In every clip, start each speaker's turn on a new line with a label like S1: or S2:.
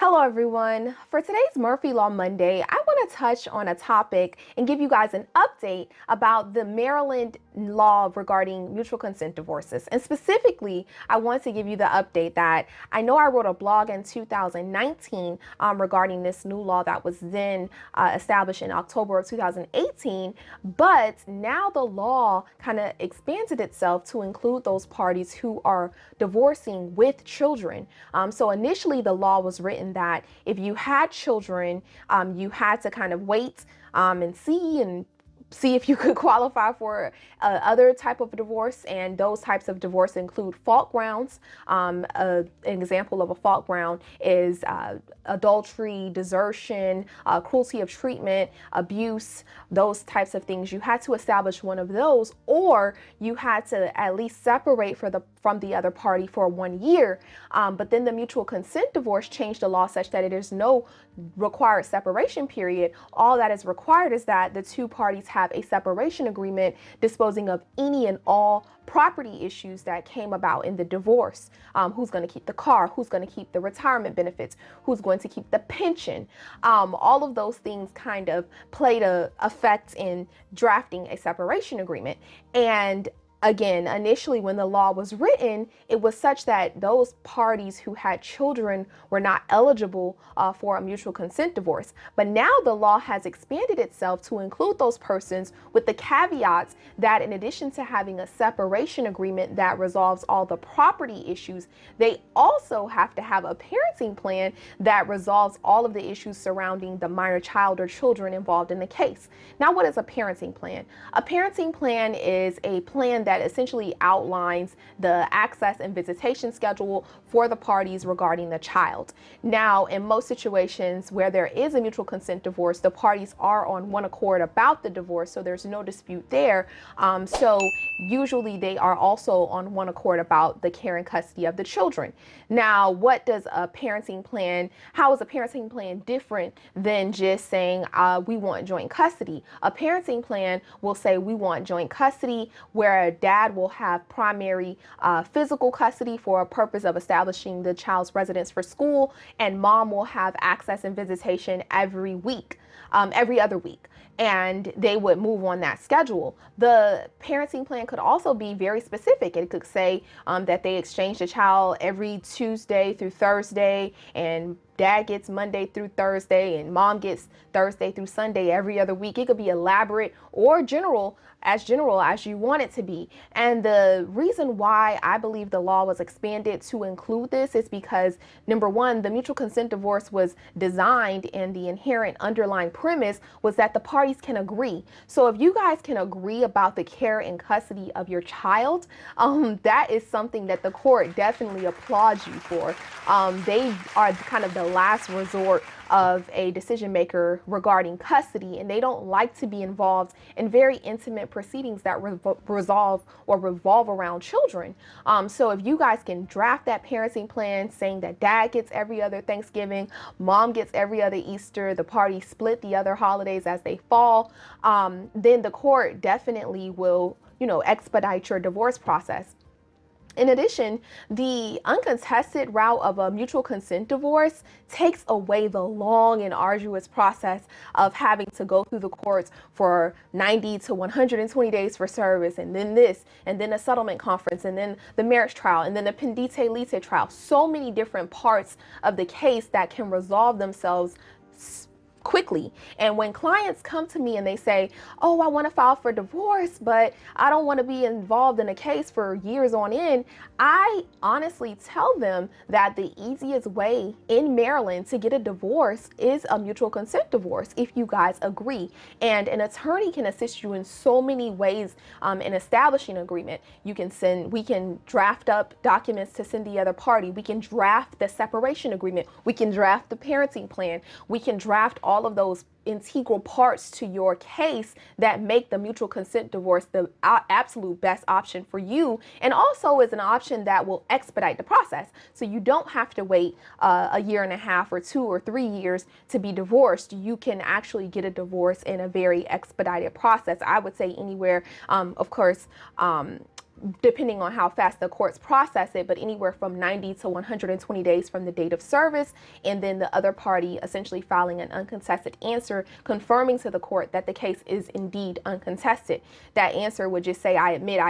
S1: Hello, everyone. For today's Murphy Law Monday, I want to touch on a topic and give you guys an update about the Maryland law regarding mutual consent divorces. And specifically, I want to give you the update that I know I wrote a blog in 2019 regarding this new law that was then established in October of 2018. But now the law kind of expanded itself to include those parties who are divorcing with children. So initially, the law was written that if you had children, you had to kind of wait and see if you could qualify for other type of divorce, and those types of divorce include fault grounds. An example of a fault ground is adultery, desertion, cruelty of treatment, abuse, those types of things. You had to establish one of those, or you had to at least separate from the other party for 1 year. But then the mutual consent divorce changed the law such that it is no required separation period. All that is required is that the two parties have a separation agreement disposing of any and all property issues that came about in the divorce. Who's going to keep the car? Who's going to keep the retirement benefits? Who's going to keep the pension? All of those things kind of played a effect in drafting a separation agreement. And again, initially when the law was written, it was such that those parties who had children were not eligible for a mutual consent divorce. But now the law has expanded itself to include those persons with the caveats that in addition to having a separation agreement that resolves all the property issues, they also have to have a parenting plan that resolves all of the issues surrounding the minor child or children involved in the case. Now, what is a parenting plan? A parenting plan is a plan that essentially outlines the access and visitation schedule for the parties regarding the child. Now, in most situations where there is a mutual consent divorce, the parties are on one accord about the divorce, so there's no dispute there. So usually they are also on one accord about the care and custody of the children. Now, what does a parenting plan, how is a parenting plan different than just saying we want joint custody? A parenting plan will say we want joint custody, where a dad will have primary physical custody for a purpose of establishing the child's residence for school, and mom will have access and visitation every week, every other week, and they would move on that schedule. The parenting plan could also be very specific. It could say that they exchange the child every Tuesday through Thursday, and dad gets Monday through Thursday and mom gets Thursday through Sunday every other week. It could be elaborate or general as you want it to be. And the reason why I believe the law was expanded to include this is because, number one, the mutual consent divorce was designed, and the inherent underlying premise was that the parties can agree. So if you guys can agree about the care and custody of your child, that is something that the court definitely applauds you for. They are kind of the last resort of a decision maker regarding custody, and they don't like to be involved in very intimate proceedings that revolve around children. So if you guys can draft that parenting plan saying that dad gets every other Thanksgiving, mom gets every other Easter, the parties split the other holidays as they fall, then the court definitely will, expedite your divorce process. In addition, the uncontested route of a mutual consent divorce takes away the long and arduous process of having to go through the courts for 90 to 120 days for service, and then this, and then a settlement conference, and then the marriage trial, and then the pendite lite trial. So many different parts of the case that can resolve themselves quickly. And when clients come to me and they say, oh, I want to file for divorce, but I don't want to be involved in a case for years on end, I honestly tell them that the easiest way in Maryland to get a divorce is a mutual consent divorce if you guys agree. And an attorney can assist you in so many ways in establishing an agreement. We can draft up documents to send the other party. We can draft the separation agreement. We can draft the parenting plan. We can draft all of those integral parts to your case that make the mutual consent divorce the absolute best option for you, and also is an option that will expedite the process. So you don't have to wait a year and a half or 2 or 3 years to be divorced. You can actually get a divorce in a very expedited process. I would say anywhere, of course, depending on how fast the courts process it, but anywhere from 90 to 120 days from the date of service, and then the other party essentially filing an uncontested answer confirming to the court that the case is indeed uncontested. That answer would just say, I admit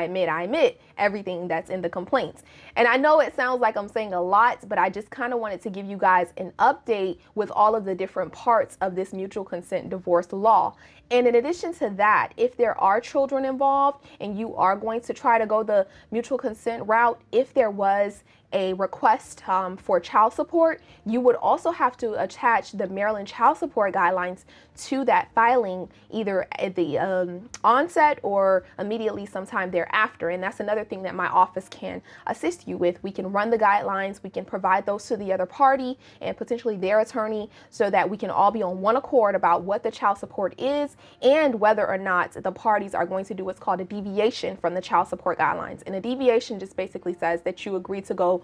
S1: everything that's in the complaints. And I know it sounds like I'm saying a lot, but I just kind of wanted to give you guys an update with all of the different parts of this mutual consent divorce law. And in addition to that, if there are children involved and you are going to try to go the mutual consent route, if there was a request for child support, you would also have to attach the Maryland child support guidelines to that filing, either at the onset or immediately sometime thereafter. And that's another thing that my office can assist you with. We can run the guidelines, we can provide those to the other party and potentially their attorney, so that we can all be on one accord about what the child support is and whether or not the parties are going to do what's called a deviation from the child support guidelines. And a deviation just basically says that you agree to go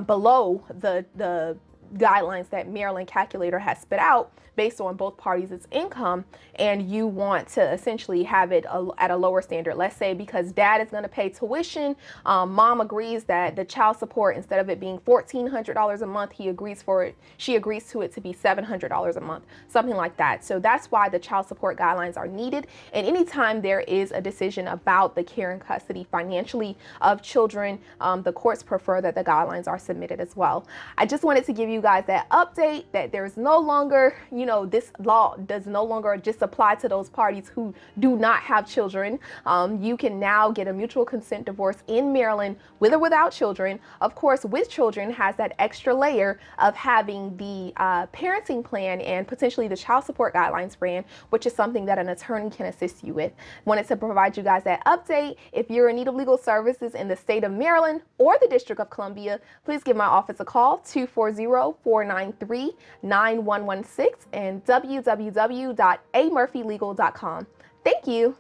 S1: below the guidelines that Maryland calculator has spit out based on both parties' income, and you want to essentially have it at a lower standard. Let's say because dad is going to pay tuition, mom agrees that the child support, instead of it being $1,400 a month, she agrees to it to be $700 a month, something like that. So that's why the child support guidelines are needed. And anytime there is a decision about the care and custody financially of children, the courts prefer that the guidelines are submitted as well. I just wanted to give you guys that update that there's no longer, this law does no longer just apply to those parties who do not have children. You can now get a mutual consent divorce in Maryland with or without children. Of course, with children has that extra layer of having the parenting plan and potentially the child support guidelines ran, which is something that an attorney can assist you with. Wanted to provide you guys that update. If you're in need of legal services in the state of Maryland or the District of Columbia, please give my office a call, 240-493-9116 and www.amurphylegal.com. Thank you.